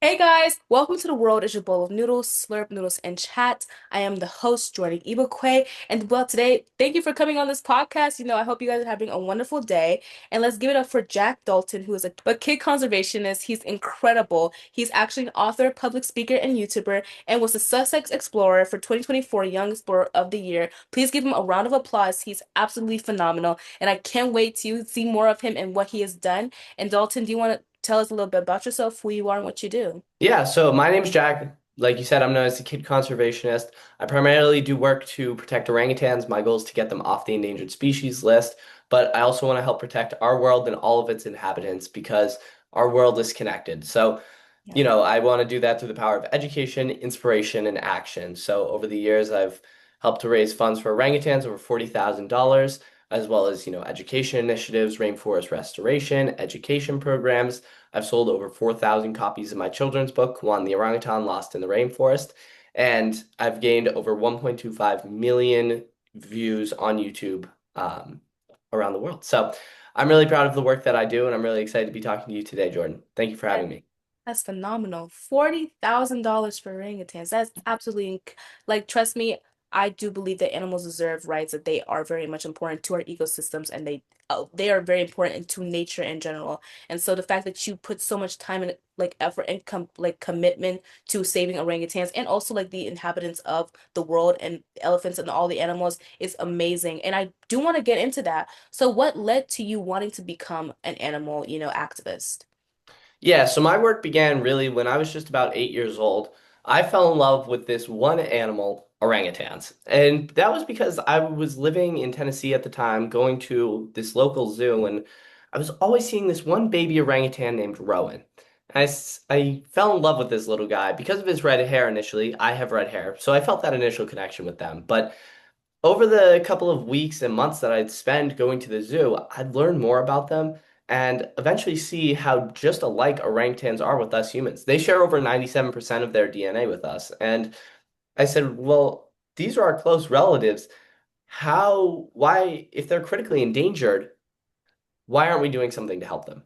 Hey guys, welcome to the world is your bowl of noodles, slurp noodles, and chat. I am the host, Jordan Ibukwe, and well, today, thank you for coming on this podcast. I hope you guys are having a wonderful day. And let's give it up for Jack Dalton, who is a kid conservationist. He's incredible. He's actually an author, public speaker, and YouTuber, and was the Sussex Explorer for 2024 Young Explorer of the Year. Please give him a round of applause. He's absolutely phenomenal, and I can't wait to see more of him and what he has done. And Dalton, do you want to tell us a little bit about yourself, who you are, and what you do? Yeah, so my name's Jack. Like you said, I'm known as a kid conservationist. I primarily do work to protect orangutans. My goal is to get them off the endangered species list, but I also want to help protect our world and all of its inhabitants because our world is connected. So, Yeah. I want to do that through the power of education, inspiration, and action. So, over the years, I've helped to raise funds for orangutans, over $40,000, as well as, education initiatives, rainforest restoration, education programs. I've sold over 4,000 copies of my children's book, One the Orangutan Lost in the Rainforest, and I've gained over 1.25 million views on YouTube around the world. So I'm really proud of the work that I do, and I'm really excited to be talking to you today, Jordan. Thank you for having me. That's phenomenal. $40,000 for orangutans. That's absolutely like trust me, I do believe that animals deserve rights, that they are very much important to our ecosystems and they are very important to nature in general. And so the fact that you put so much time and like effort and commitment to saving orangutans and also like the inhabitants of the world and elephants and all the animals is amazing. And I do want to get into that. So what led to you wanting to become an animal, activist? Yeah, so my work began really when I was just about 8 years old. I fell in love with this one animal, orangutans. And that was because I was living in Tennessee at the time, going to this local zoo, and I was always seeing this one baby orangutan named Rowan. I fell in love with this little guy because of his red hair initially. I have red hair, so I felt that initial connection with them. But over the couple of weeks and months that I'd spend going to the zoo, I'd learn more about them and eventually see how just alike orangutans are with us humans. They share over 97% of their DNA with us. And I said, well, these are our close relatives. Why, if they're critically endangered, why aren't we doing something to help them?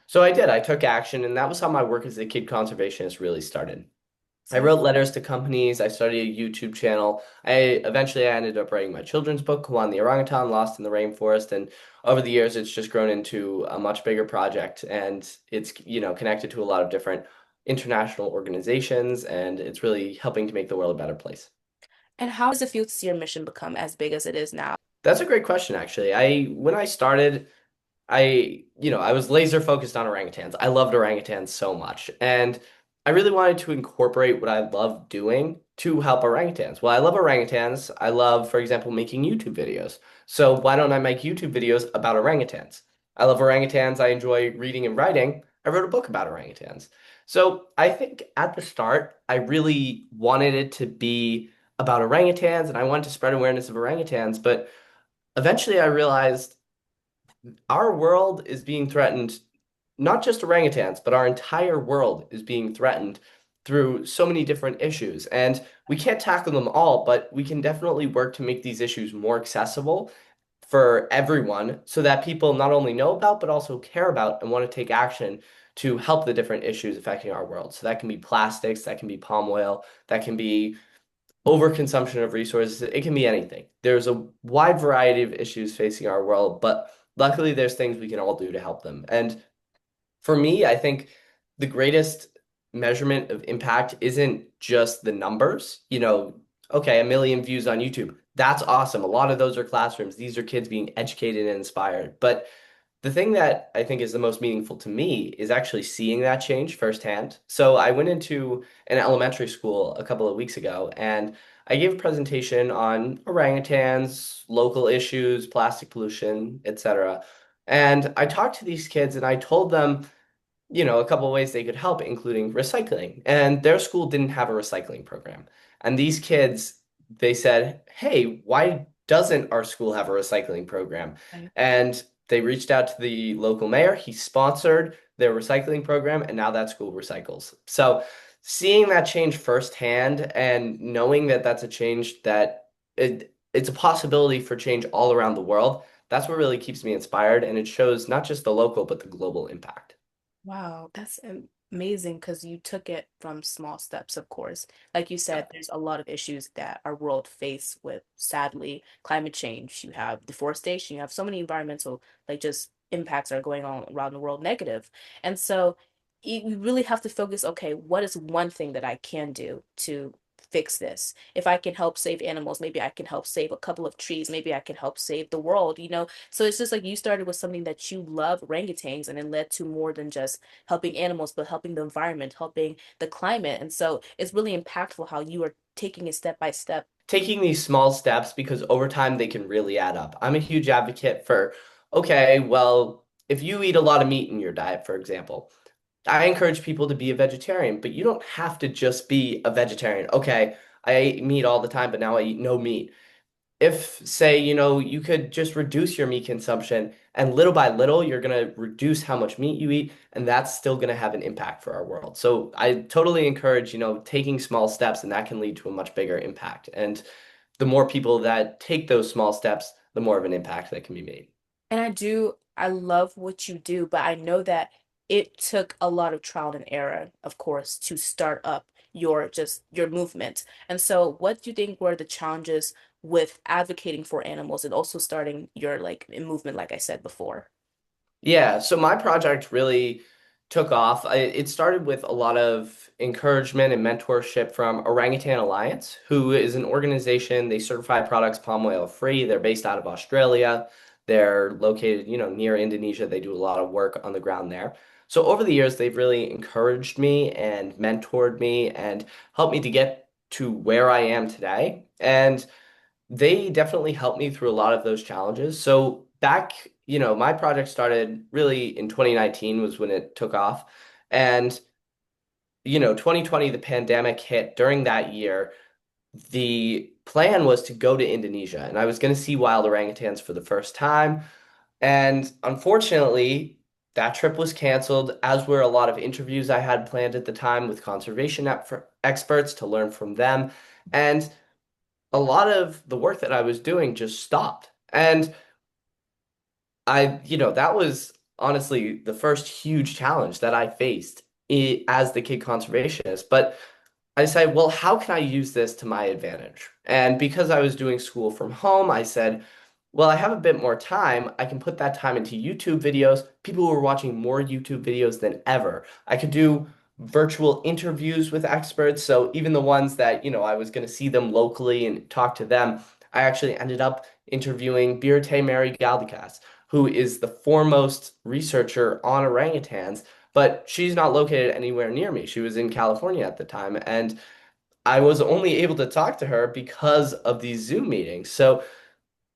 So I did. I took action, and that was how my work as a kid conservationist really started. I So wrote letters to companies. I started a YouTube channel. I ended up writing my children's book, One the Orangutan Lost in the Rainforest. And over the years, it's just grown into a much bigger project. And it's, connected to a lot of different international organizations. And it's really helping to make the world a better place. and how does it feel to see your mission become as big as it is now? That's a great question, actually. When I started, I was laser focused on orangutans. I loved orangutans so much. And I really wanted to incorporate what I love doing to help orangutans. Well, I love orangutans. I love, for example, making YouTube videos. So why don't I make YouTube videos about orangutans? I love orangutans. I enjoy reading and writing. I wrote a book about orangutans. So I think at the start, I really wanted it to be about orangutans and I wanted to spread awareness of orangutans. But eventually I realized our world is being threatened, not just orangutans, but our entire world is being threatened through so many different issues. And we can't tackle them all, but we can definitely work to make these issues more accessible for everyone so that people not only know about, but also care about and want to take action to help the different issues affecting our world. So that can be plastics, that can be palm oil, that can be overconsumption of resources. It can be anything. There's a wide variety of issues facing our world, but luckily there's things we can all do to help them. And for me, I think the greatest measurement of impact isn't just the numbers. Okay, 1 million views on YouTube. That's awesome. A lot of those are classrooms. These are kids being educated and inspired. But the thing that I think is the most meaningful to me is actually seeing that change firsthand. So I went into an elementary school a couple of weeks ago and I gave a presentation on orangutans, local issues, plastic pollution, etc. And I talked to these kids and I told them, a couple of ways they could help, including recycling. And their school didn't have a recycling program. And these kids, they said, hey, why doesn't our school have a recycling program? Right. And they reached out to the local mayor. He sponsored their recycling program, and now that school recycles. So seeing that change firsthand and knowing that that's a change that it's a possibility for change all around the world, that's what really keeps me inspired. And it shows not just the local, but the global impact. Wow, that's amazing because you took it from small steps, of course. Like you Yeah. said, there's a lot of issues that our world face with, sadly, climate change. You have deforestation, you have so many environmental, like, just impacts are going on around the world negative. And so you really have to focus, okay, what is one thing that I can do to fix this? If I can help save animals, maybe I can help save a couple of trees, maybe I can help save the world, you know? So it's just like you started with something that you love, orangutans, and it led to more than just helping animals, but helping the environment, helping the climate. And so it's really impactful how you are taking it step by step. Taking these small steps because over time they can really add up. I'm a huge advocate for, okay, well, if you eat a lot of meat in your diet, for example, I encourage people to be a vegetarian, but you don't have to just be a vegetarian. Okay, I eat meat all the time, but now I eat no meat. If, say, you could just reduce your meat consumption and little by little, you're going to reduce how much meat you eat, and that's still going to have an impact for our world. So I totally encourage, taking small steps, and that can lead to a much bigger impact. And the more people that take those small steps, the more of an impact that can be made. And I love what you do, but I know that it took a lot of trial and error, of course, to start up your movement. And so what do you think were the challenges with advocating for animals and also starting your like movement, like I said before? Yeah, so my project really took off. It started with a lot of encouragement and mentorship from Orangutan Alliance, who is an organization. They certify products palm oil free. They're based out of Australia. They're located, near Indonesia. They do a lot of work on the ground there. So over the years, they've really encouraged me and mentored me and helped me to get to where I am today. And they definitely helped me through a lot of those challenges. So back, my project started really in 2019 was when it took off. And, 2020, the pandemic hit. During that year, the plan was to go to Indonesia, and I was going to see wild orangutans for the first time. And unfortunately, that trip was canceled, as were a lot of interviews I had planned at the time with conservation experts to learn from them. And a lot of the work that I was doing just stopped. And that was honestly the first huge challenge that I faced as the kid conservationist. But I decided, well, how can I use this to my advantage? And because I was doing school from home, I said, well, I have a bit more time. I can put that time into YouTube videos. People were watching more YouTube videos than ever. I could do virtual interviews with experts. So even the ones that, I was going to see them locally and talk to them, I actually ended up interviewing Birute Mary Galdikas, who is the foremost researcher on orangutans, but she's not located anywhere near me. She was in California at the time, and I was only able to talk to her because of these Zoom meetings. So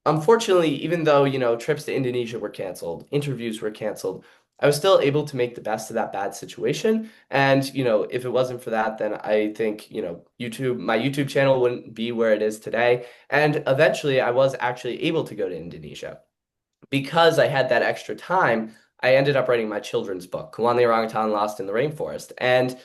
unfortunately, even though, trips to Indonesia were canceled, interviews were canceled, I was still able to make the best of that bad situation. And, if it wasn't for that, then I think, my YouTube channel wouldn't be where it is today. And eventually I was actually able to go to Indonesia. Because I had that extra time, I ended up writing my children's book, Kuan the Orangutan Lost in the Rainforest. And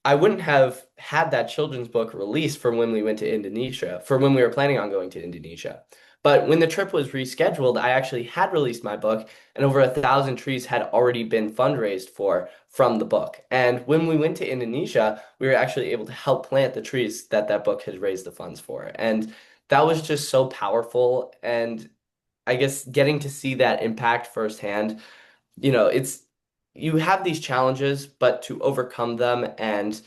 I wouldn't have had that children's book released for when we went to Indonesia, for when we were planning on going to Indonesia. But when the trip was rescheduled, I actually had released my book, and over 1,000 trees had already been fundraised for from the book. And when we went to Indonesia, we were actually able to help plant the trees that that book had raised the funds for. And that was just so powerful. And I guess getting to see that impact firsthand, it's you have these challenges, but to overcome them and,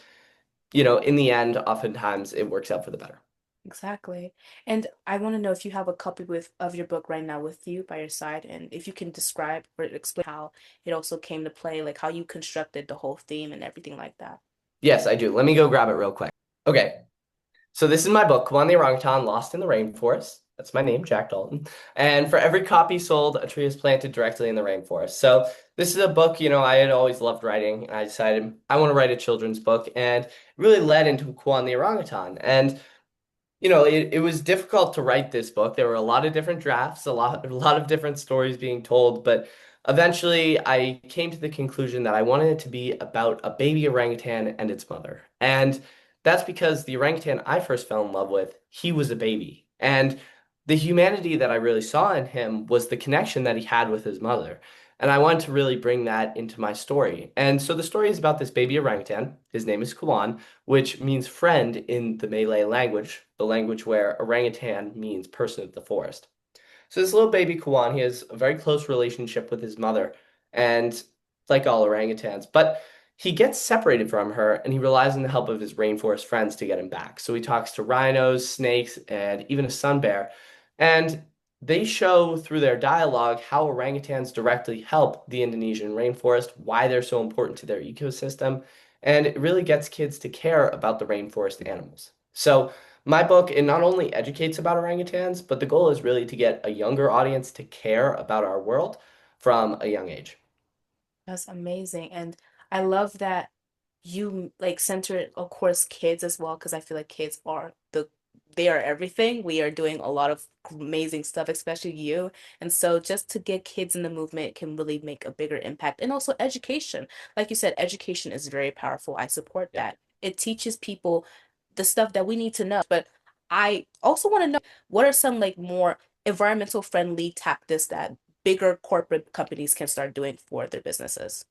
in the end, oftentimes it works out for the better. Exactly. And I want to know if you have a copy of your book right now with you by your side, and if you can describe or explain how it also came to play, like how you constructed the whole theme and everything like that. Yes, I do. Let me go grab it real quick. Okay, so this is my book, Come on the Orangutan, Lost in the Rainforest. That's my name, Jack Dalton. And for every copy sold, a tree is planted directly in the rainforest. So this is a book, I had always loved writing. And I decided I want to write a children's book, and it really led into Kwan the Orangutan. And it was difficult to write this book. There were a lot of different drafts, a lot of different stories being told, but eventually I came to the conclusion that I wanted it to be about a baby orangutan and its mother. And that's because the orangutan I first fell in love with, he was a baby. And the humanity that I really saw in him was the connection that he had with his mother. And I wanted to really bring that into my story. And so the story is about this baby orangutan. His name is Kuan, which means friend in the Malay language, the language where orangutan means person of the forest. So this little baby Kuan, he has a very close relationship with his mother, and like all orangutans, but he gets separated from her and he relies on the help of his rainforest friends to get him back. So he talks to rhinos, snakes, and even a sun bear, and they show through their dialogue how orangutans directly help the Indonesian rainforest, why they're so important to their ecosystem, and it really gets kids to care about the rainforest animals. So my book, it not only educates about orangutans, but the goal is really to get a younger audience to care about our world from a young age. That's amazing. And I love that you like center, of course, kids as well, because I feel like kids are they are everything. We are doing a lot of amazing stuff, especially you. And so just to get kids in the movement can really make a bigger impact. And also education. Like you said, education is very powerful. I support Yeah. that. It teaches people the stuff that we need to know. But I also want to know what are some like more environmental friendly tactics that bigger corporate companies can start doing for their businesses.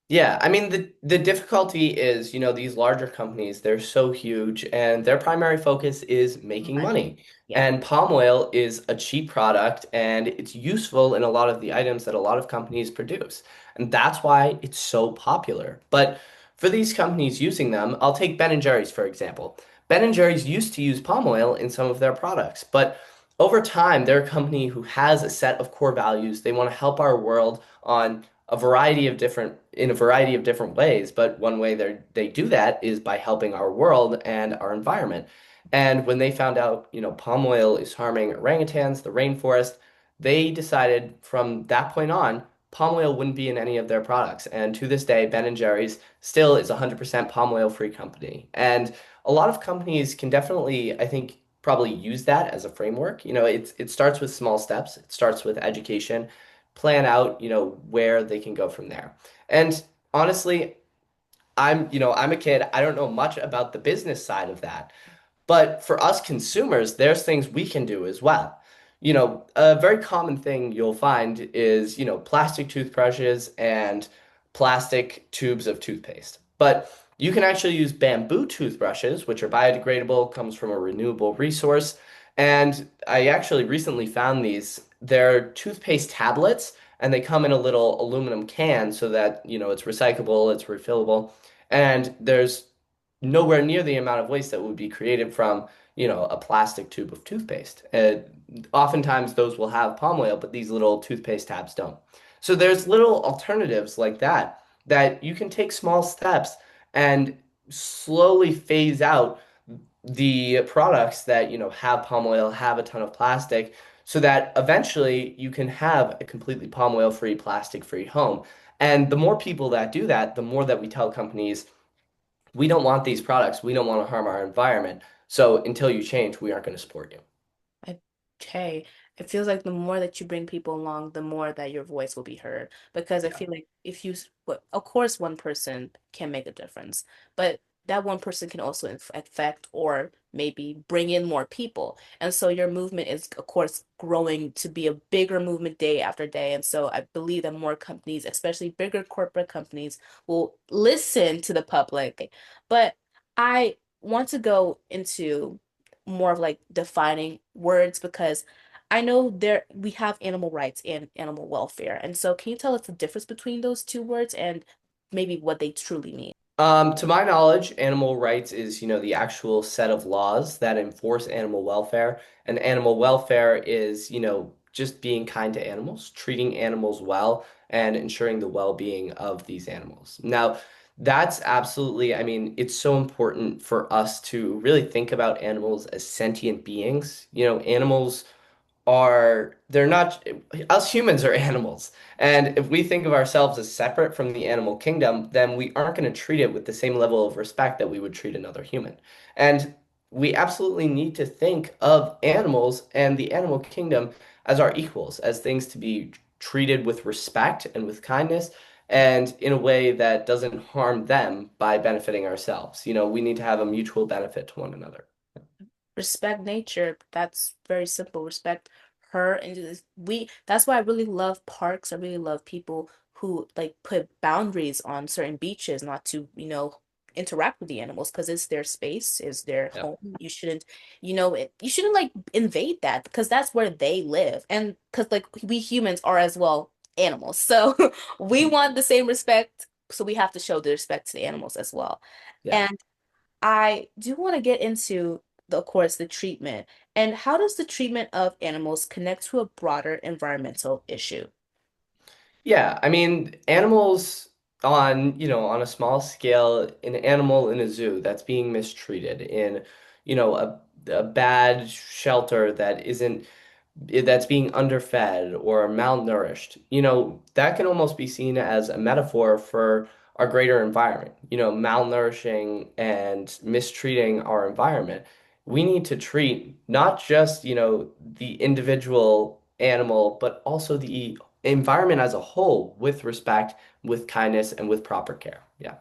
Yeah, I mean the difficulty is, these larger companies, they're so huge and their primary focus is making Money. money. Yeah. And palm oil is a cheap product and it's useful in a lot of the items that a lot of companies produce. And that's why it's so popular. But for these companies using them, I'll take Ben& and Jerry's for example. Ben& and Jerry's used to use palm oil in some of their products, but over time, they're a company who has a set of core values. They want to help our world on a variety of different ways, but one way they do that is by helping our world and our environment. And when they found out, palm oil is harming orangutans, the rainforest, they decided from that point on, palm oil wouldn't be in any of their products. And to this day, Ben& and Jerry's still is a 100% palm oil free company. And a lot of companies can definitely, I think, probably use that as a framework. It starts with small steps. It starts with education, plan out, where they can go from there. And honestly, I'm a kid. I don't know much about the business side of that. But for us consumers, there's things we can do as well. A very common thing you'll find is, plastic toothbrushes and plastic tubes of toothpaste. But you can actually use bamboo toothbrushes, which are biodegradable, comes from a renewable resource. And I actually recently found these. They're toothpaste tablets, and they come in a little aluminum can so that, it's recyclable, it's refillable. And there's nowhere near the amount of waste that would be created from, a plastic tube of toothpaste. Oftentimes those will have palm oil, but these little toothpaste tabs don't. So there's little alternatives like that that you can take small steps and slowly phase out the products that, have palm oil, have a ton of plastic, so that eventually you can have a completely palm oil free, plastic free home. And the more people that do that, the more that we tell companies we don't want these products. We don't want to harm our environment. So until you change, we aren't going to support you. Okay. It feels like the more that you bring people along, the more that your voice will be heard. Because I Yeah. feel like if you, well, of course, one person can make a difference, but that one person can also affect or maybe bring in more people. And so your movement is, of course, growing to be a bigger movement day after day. And so I believe that more companies, especially bigger corporate companies, will listen to the public. But I want to go into more of like defining words because I know there we have animal rights and animal welfare. And so can you tell us the difference between those two words and maybe what they truly mean? To my knowledge, animal rights is, the actual set of laws that enforce animal welfare. And animal welfare is, just being kind to animals, treating animals well, and ensuring the well-being of these animals. Now, that's absolutely, I mean, it's so important for us to really think about animals as sentient beings. Animals they're not, us humans are animals. And if we think of ourselves as separate from the animal kingdom, then we aren't going to treat it with the same level of respect that we would treat another human. And we absolutely need to think of animals and the animal kingdom as our equals, as things to be treated with respect and with kindness, and in a way that doesn't harm them by benefiting ourselves. We need to have a mutual benefit to one another. Respect nature, that's very simple. Respect hurt and just we that's why I really love parks. I really love people who like put boundaries on certain beaches not to, interact with the animals because it's their space, is their Yeah. home. You shouldn't, you shouldn't like invade that because that's where they live. And because like we humans are as well animals. So we want the same respect, so we have to show the respect to the animals as well. Yeah. And I do want to get into of course, the treatment. And how does the treatment of animals connect to a broader environmental issue? Yeah, I mean, animals on, on a small scale, an animal in a zoo that's being mistreated in, a bad shelter that's being underfed or malnourished, that can almost be seen as a metaphor for our greater environment. Malnourishing and mistreating our environment. We need to treat not just, the individual animal, but also the environment as a whole with respect, with kindness, and with proper care. Yeah.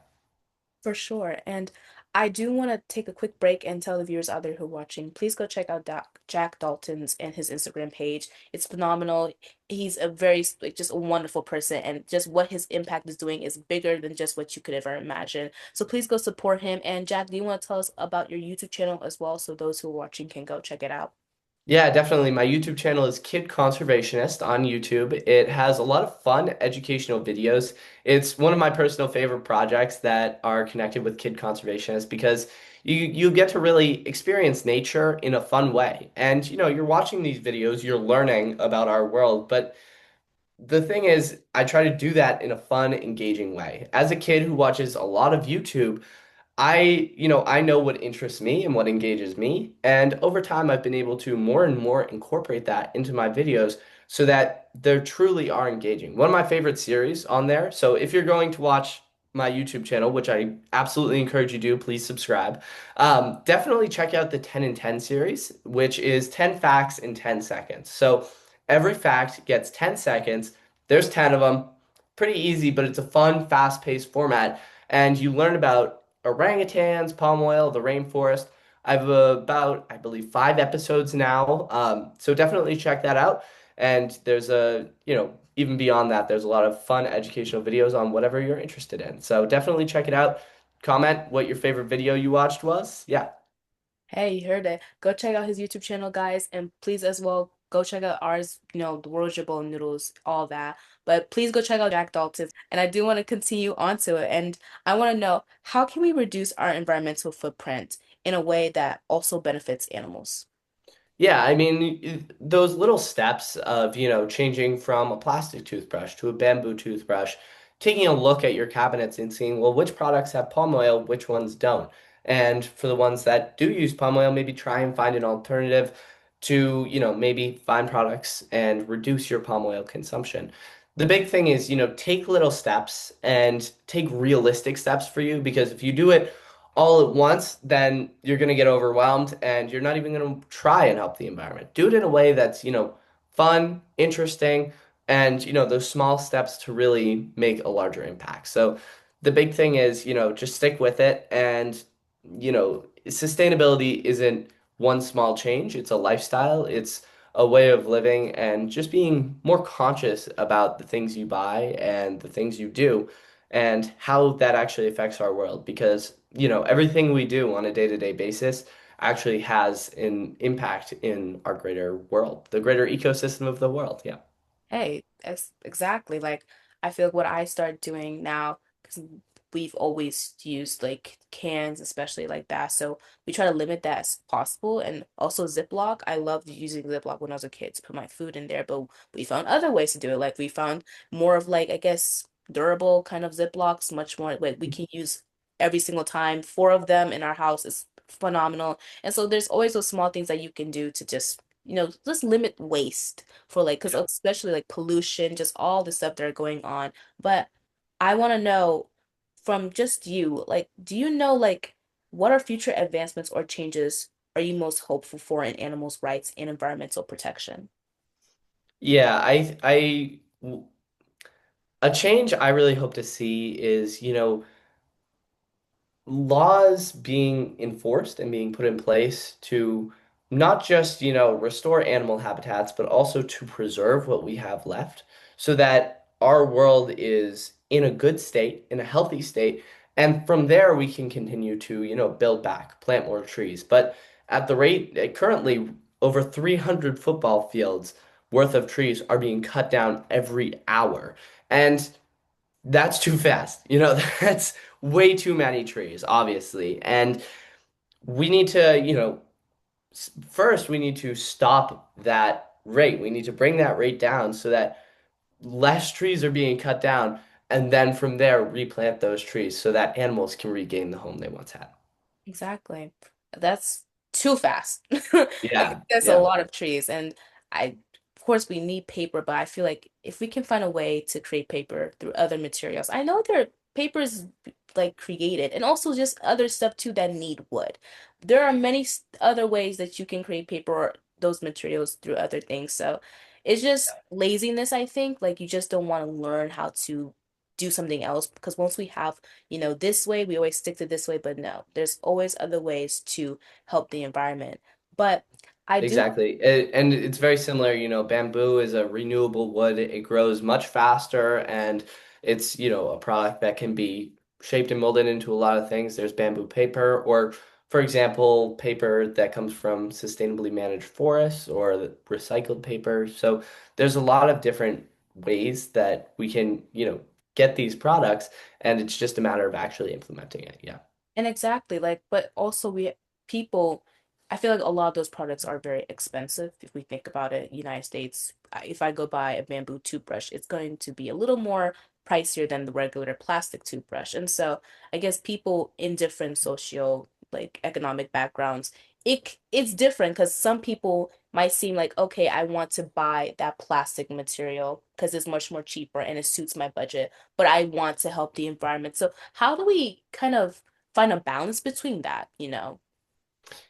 For sure. And I do want to take a quick break and tell the viewers out there who are watching, please go check out Jack Dalton's and his Instagram page. It's phenomenal. He's a very, like, just a wonderful person, and just what his impact is doing is bigger than just what you could ever imagine. So please go support him. And Jack, do you want to tell us about your YouTube channel as well so those who are watching can go check it out? Yeah, definitely. My YouTube channel is Kid Conservationist on YouTube. It has a lot of fun educational videos. It's one of my personal favorite projects that are connected with Kid Conservationist because you get to really experience nature in a fun way. And you're watching these videos, you're learning about our world, but the thing is, I try to do that in a fun, engaging way. As a kid who watches a lot of YouTube, I know what interests me and what engages me. And over time, I've been able to more and more incorporate that into my videos so that they truly are engaging. One of my favorite series on there. So if you're going to watch my YouTube channel, which I absolutely encourage you to do, please subscribe. Definitely check out the 10 in 10 series, which is 10 facts in 10 seconds. So every fact gets 10 seconds. There's 10 of them. Pretty easy, but it's a fun, fast-paced format. And you learn about orangutans, palm oil, the rainforest. I've about, I believe, 5 episodes now. So definitely check that out. And there's even beyond that, there's a lot of fun educational videos on whatever you're interested in. So definitely check it out. Comment what your favorite video you watched was. Yeah. Hey, you heard it. Go check out his YouTube channel, guys, and please as well go check out ours, the World Your Bowl Noodles, all that. But please go check out Jack Dalton's. And I do want to continue onto it. And I want to know, how can we reduce our environmental footprint in a way that also benefits animals? Yeah, I mean, those little steps of, changing from a plastic toothbrush to a bamboo toothbrush, taking a look at your cabinets and seeing, well, which products have palm oil, which ones don't. And for the ones that do use palm oil, maybe try and find an alternative to, maybe find products and reduce your palm oil consumption. The big thing is, take little steps and take realistic steps for you because if you do it all at once, then you're going to get overwhelmed and you're not even going to try and help the environment. Do it in a way that's, fun, interesting, and, those small steps to really make a larger impact. So the big thing is, just stick with it. And, sustainability isn't one small change, it's a lifestyle, it's a way of living, and just being more conscious about the things you buy and the things you do and how that actually affects our world because everything we do on a day-to-day basis actually has an impact in our greater world, the greater ecosystem of the world. Yeah. Hey, exactly. Like, I feel like what I start doing now, because we've always used like cans, especially like that. So we try to limit that as possible. And also Ziploc. I loved using Ziploc when I was a kid to put my food in there, but we found other ways to do it. Like, we found more of like, I guess, durable kind of Ziplocs, much more like we can use every single time. Four of them in our house is phenomenal. And so there's always those small things that you can do to just limit waste for like, because Yeah. especially like pollution, just all the stuff that are going on. But I want to know from just you, like, do you know like what are future advancements or changes are you most hopeful for in animals' rights and environmental protection? Yeah, a change I really hope to see is, laws being enforced and being put in place to not just, restore animal habitats, but also to preserve what we have left so that our world is in a good state, in a healthy state. And from there, we can continue to, build back, plant more trees. But at the rate currently, over 300 football fields worth of trees are being cut down every hour. And that's too fast. That's way too many trees, obviously. And we need to, first, we need to stop that rate. We need to bring that rate down so that less trees are being cut down, and then from there, replant those trees so that animals can regain the home they once had. Exactly. That's too fast. Yeah, That's a yeah, lot of trees. And of course, we need paper, but I feel like if we can find a way to create paper through other materials, I know there are papers like created and also just other stuff too that need wood. There are many other ways that you can create paper or those materials through other things. So it's just laziness, I think. Like you just don't want to learn how to do something else because once we have this way, we always stick to this way, but no, there's always other ways to help the environment. But I do, exactly. And it's very similar. Bamboo is a renewable wood. It grows much faster, and it's, a product that can be shaped and molded into a lot of things. There's bamboo paper, or, for example, paper that comes from sustainably managed forests or the recycled paper. So there's a lot of different ways that we can, get these products, and it's just a matter of actually implementing it. Yeah. and exactly like, but also people, I feel like a lot of those products are very expensive. If we think about it, United States, if I go buy a bamboo toothbrush, it's going to be a little more pricier than the regular plastic toothbrush. And so I guess people in different socio like economic backgrounds, it's different because some people might seem like, okay, I want to buy that plastic material because it's much more cheaper and it suits my budget, but I want to help the environment. So how do we kind of find a balance between that?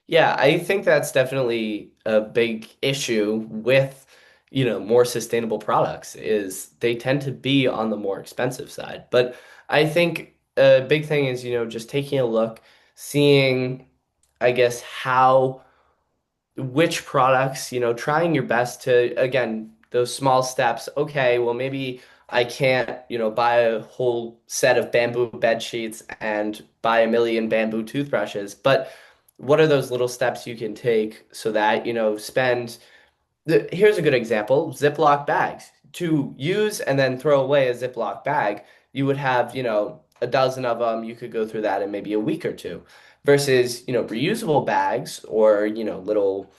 Yeah, I think that's definitely a big issue with, more sustainable products is they tend to be on the more expensive side. But I think a big thing is, just taking a look, seeing, I guess, which products, trying your best to, again, those small steps. Okay, well, maybe I can't, buy a whole set of bamboo bed sheets and buy a million bamboo toothbrushes, but what are those little steps you can take so that, here's a good example, Ziploc bags. To use and then throw away a Ziploc bag, you would have, a dozen of them. You could go through that in maybe a week or two. Versus, reusable bags or, little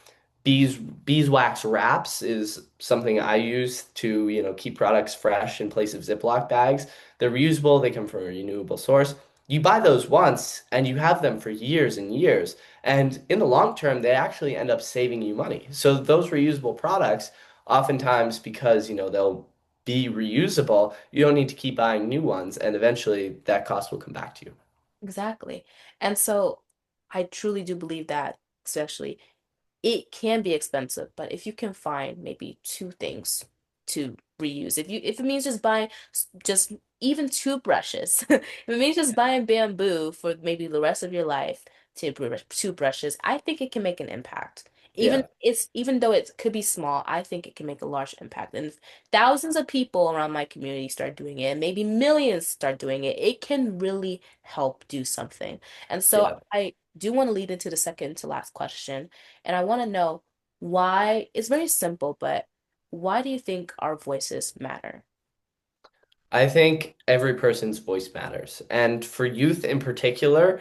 beeswax wraps is something I use to, keep products fresh in place of Ziploc bags. They're reusable, they come from a renewable source. You buy those once and you have them for years and years. And in the long term, they actually end up saving you money. So those reusable products, oftentimes because, they'll be reusable, you don't need to keep buying new ones, and eventually that cost will come back to you. Exactly. And so I truly do believe that, especially it can be expensive, but if you can find maybe two things to reuse, if it means just buying just even toothbrushes, if it means just buying bamboo for maybe the rest of your life, toothbrushes, I think it can make an impact. Yeah. Even though it could be small, I think it can make a large impact. And if thousands of people around my community start doing it, maybe millions start doing it, it can really help do something. And so Yeah. I do want to lead into the second to last question. And I want to know why, it's very simple, but why do you think our voices matter? I think every person's voice matters. And for youth in particular,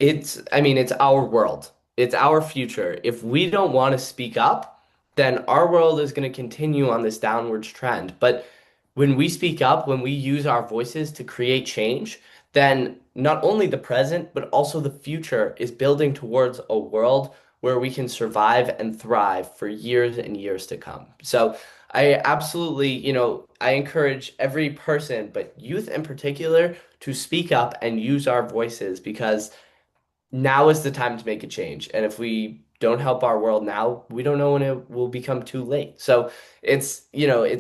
I mean, it's our world. It's our future. If we don't want to speak up, then our world is going to continue on this downwards trend. But when we speak up, when we use our voices to create change, then not only the present, but also the future is building towards a world where we can survive and thrive for years and years to come. So I absolutely, I encourage every person, but youth in particular, to speak up and use our voices because now is the time to make a change. And if we don't help our world now, we don't know when it will become too late. So it's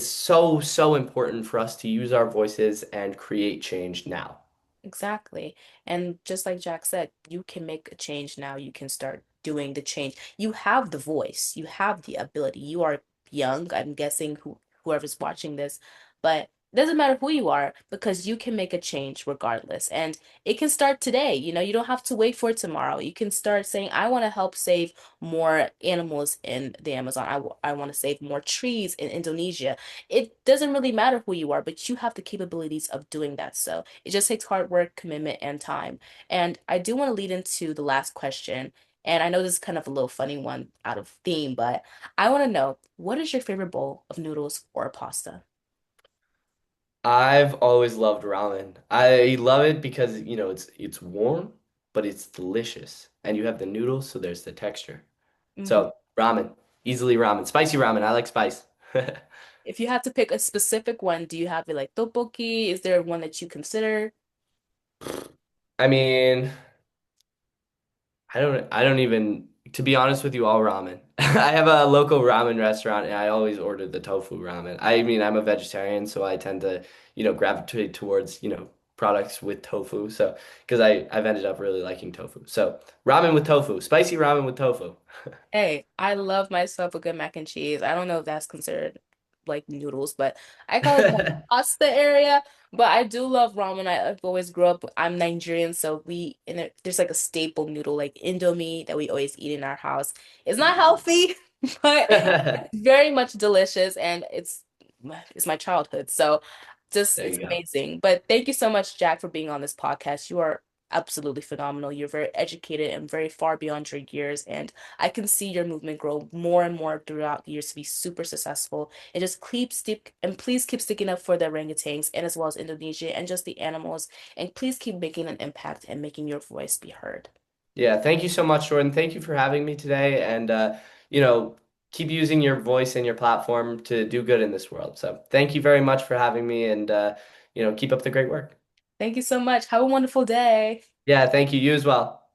so, so important for us to use our voices and create change now. Exactly. And just like Jack said, you can make a change now. You can start doing the change. You have the voice, you have the ability. You are young, I'm guessing whoever's watching this, but it doesn't matter who you are because you can make a change regardless. And it can start today. You don't have to wait for tomorrow. You can start saying, I want to help save more animals in the Amazon. I want to save more trees in Indonesia. It doesn't really matter who you are, but you have the capabilities of doing that. So it just takes hard work, commitment, and time. And I do want to lead into the last question. And I know this is kind of a little funny one out of theme, but I want to know, what is your favorite bowl of noodles or pasta? I've always loved ramen. I love it because, it's warm, but it's delicious. And you have the noodles, so there's the texture. Hmm. So, ramen, easily ramen. Spicy ramen. I like spice. If you had to pick a specific one, do you have it like tteokbokki? Is there one that you consider? I mean, I don't even, to be honest with you, all ramen. I have a local ramen restaurant and I always order the tofu ramen. I mean, I'm a vegetarian, so I tend to, gravitate towards, products with tofu. So, because I've ended up really liking tofu. So, ramen with tofu, spicy ramen with tofu. Hey, I love myself a good mac and cheese. I don't know if that's considered like noodles, but I call it the pasta area. But I do love ramen. I've always grew up, I'm Nigerian, so there's like a staple noodle like Indomie that we always eat in our house. It's not healthy, but There it's very much delicious and it's my childhood. So just it's you go. amazing. But thank you so much, Jack, for being on this podcast. You are absolutely phenomenal. You're very educated and very far beyond your years, and I can see your movement grow more and more throughout the years to be super successful. And just keep stick and please keep sticking up for the orangutans and as well as Indonesia and just the animals. And please keep making an impact and making your voice be heard. Yeah, thank you so much, Jordan. Thank you for having me today. And, you know, keep using your voice and your platform to do good in this world. So thank you very much for having me and, keep up the great work. Thank you so much. Have a wonderful day. Yeah, thank you. You as well.